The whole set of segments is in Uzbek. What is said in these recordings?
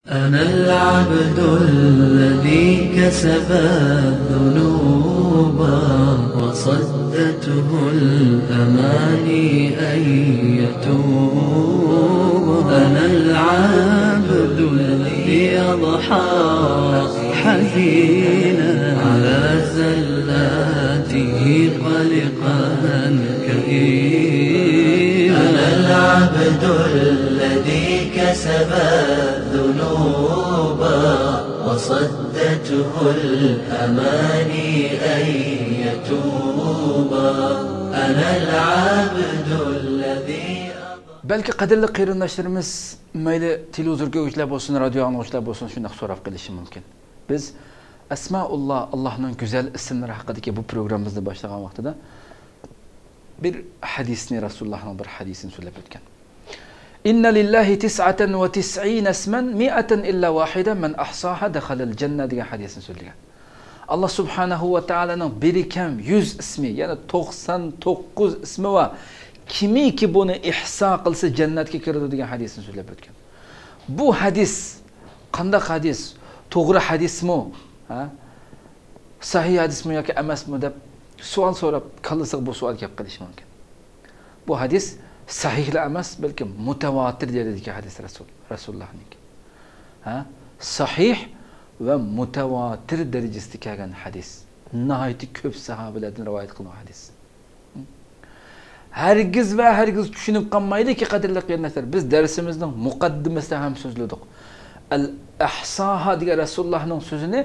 أنا العبد الذي كسب الذنوب وصدته الأماني أن يتوب. أنا العبد الذي أضحى حزينا على زلاته قلقا كئيبا. أنا العبد الذي كسب الذنوب وصدته الأماني أن يتوب. أنا العبد الذي Belki qadirli qeyrindaşlarımız mayli televizorga o'chlar bo'lsin, radio anglashlar bo'lsin, shunday so'rab qilishi mumkin. Biz Asmaulloh, Allohning go'zal ismlari haqidagi bu programmamizni boshlagan vaqtida bir hadisni, Rasulullohning bir hadisini so'zlab o'tgan. Inna lillahi 99 isman 100 illa wahida man ahsaha dakhalal janna degan hadisni so'zlagan. Allah subhanahu va taolaning berikam 100 ismi, ya'ni 99 ismi va kimiki buni ihso qilsa jannatga kiradi degan hadisni so'zlab o'tgan. Bu hadis qanday hadis? To'g'ri hadismi? Ha? Sahih hadismi yoki emasmi deb savol so'rab qolsa bu savol gap qilish mumkin. Bu hadis sahihli emas, balki mutawatir deradagi hadis Rasulullohning. Ha? Sahih va mutawatir darajasida kelgan hadis. Nihoyatda ko'p sahobalardan rivoyat qilingan hadis. Hergiz ve hergiz düşünüp kalmaydı ki qadirli qeyrindaşlar. Biz dersimizin muqaddimasida ham so'zladik. Al-ihsaha degan Rasulullahning so'zini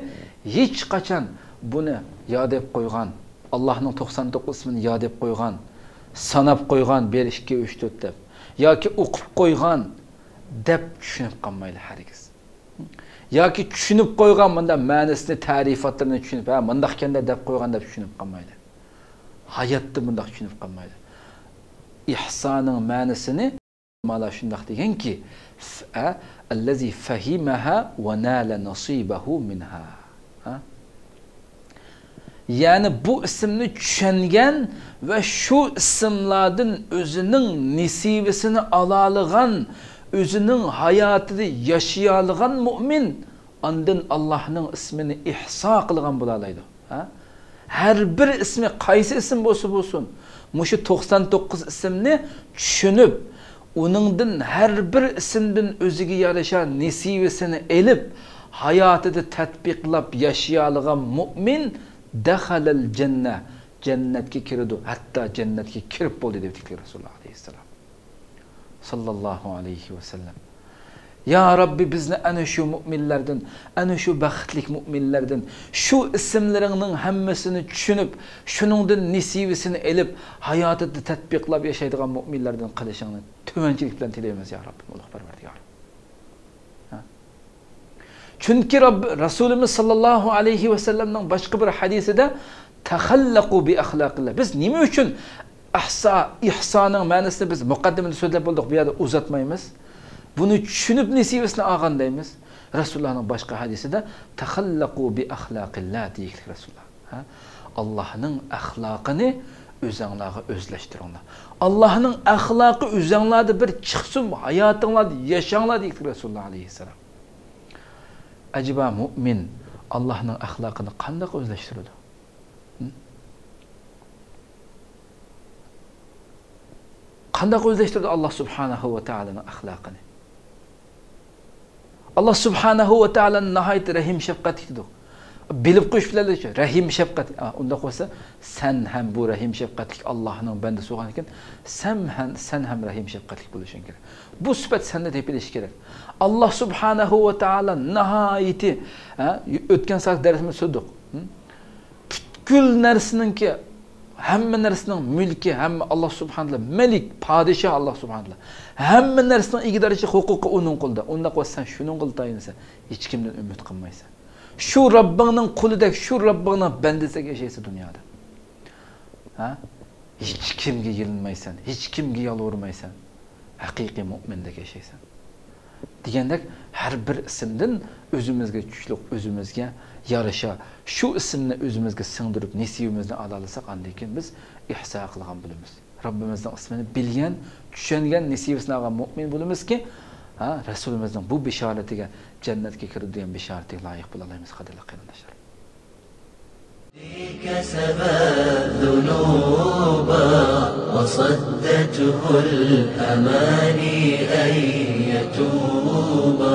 hech qachon buni yod deb qo'ygan, Allohning 99 ismini yod deb qo'ygan, sanab qo'ygan 1 2 3 4 deb yoki o'qib qo'ygan deb tushunib qolmaydi hergiz. Yoki tushunib qo'ygan bunda ma'nosini, ta'rifatlarini tushunib, ha, bundoq ekanda deb qo'ygan deb tushunib qolmaydi. Hayotda bundoq tushunib qolmaydi. İhsanın ma'nosini mana shundoq deganki, allazi fahimaha va nala nasibahu minha. Ya'ni bu ismni tushungan va shu ismlardan o'zining nisibasini oladigan, o'zining hayotida yashayolgan mu'min ondan Allohning ismini ihso qilgan bo'la oladi. Her bir ismi qaysi ism bo'lsin, Muşu 99 isimni tushunib, oningdan her bir isimdan o'ziga yarasha nisibasini elib, hayotida tatbiqlab yashayolgan mu'min dakhalal janna, jannatga kiradi, hatto jannatga kirib bo'ldi deb aytdi Rasululloh alayhisalom. Sallallohu alayhi va sallam. Ya Rabbi bizni ana şu mu'minlardan, ana şu baxtlik mu'minlardan, şu isimlarining hammasini tushunib, shuningdan nisibasini elib, hayotida tatbiqlab yashaydigan mu'minlardan qilishingni tuvanchilik bilan tilaymiz ya Rabbi, Alloh parvardigor. Chunki Rasulimiz sallallohu alayhi va sallamning boshqa bir hadisida takhallaqu bi axloqillah. Biz nima uchun ihsoning ma'nosini biz muqaddimada so'zlab bo'ldik, bu yerda uzatmaymiz. Bunu düşünüp nisibesine ağandayımız. Resulullah'ın başka hadisinde takhallaqu bi ahlaqillah deyik Resulullah. Allah'ın ahlakını özünlağı özleştirinler. Allah'ın ahlakı özünlerde bir çıksın hayatınlarda yaşanlar deyik Resulullah aleyhisselam. Acaba mümin Allah'ın ahlakını qanday özleştirirdi? Qanday özleştirdi Allah subhanahu ve ta'ala'nın ahlakını? Allah subhanahu ve ta'ala'nın nihayet rahim şefqatlidir. Bilib qo'yish bilanchi rahim shafqat. Unda qo'ysa sen ham bu rahim shafqatlik Allohning bandasi bo'lgan ekan, sen ham rahim shafqatlik bo'lishing kerak. Bu sifat senda deb bilish kerak. Alloh subhanahu va taolo nihayet o'tgan safar darsimiz so'zdik. Butkul narsaninki hamma narsaning mulki, hamma Allah subhanahu malik, podshoh Allah subhanahu. Hamma narsaning egidarishi huquqi uning qo'lida. Unda qo'ysan shuning qo'lida hech kimdan umid qilmaysan. Şu Rabbinin kulidek, şu Rabbinin bendesiga yashaysa dunyoda. Hiç kimga yilmaysan, hiç kimga yalvarmaysan. Haqiqiy mu'mindek yashaysan. Degandek, har bir ismdan o'zimizga tushliq, o'zimizga yarasha shu ismni o'zimizga singdirib, nisibimizni ola olsak, andan keyin biz ihso qilgan bo'lamiz. Robbimizning ismini bilgan, tushungan, nisibasini olgan mu'min bo'lamizki, Resulümüzün bu bişaretiga jannatga kirdi degan bishoratga loyiq bo'la olamiz qadrli qarindoshlar. كسب الذنوب وصدته الأماني أن يتوبا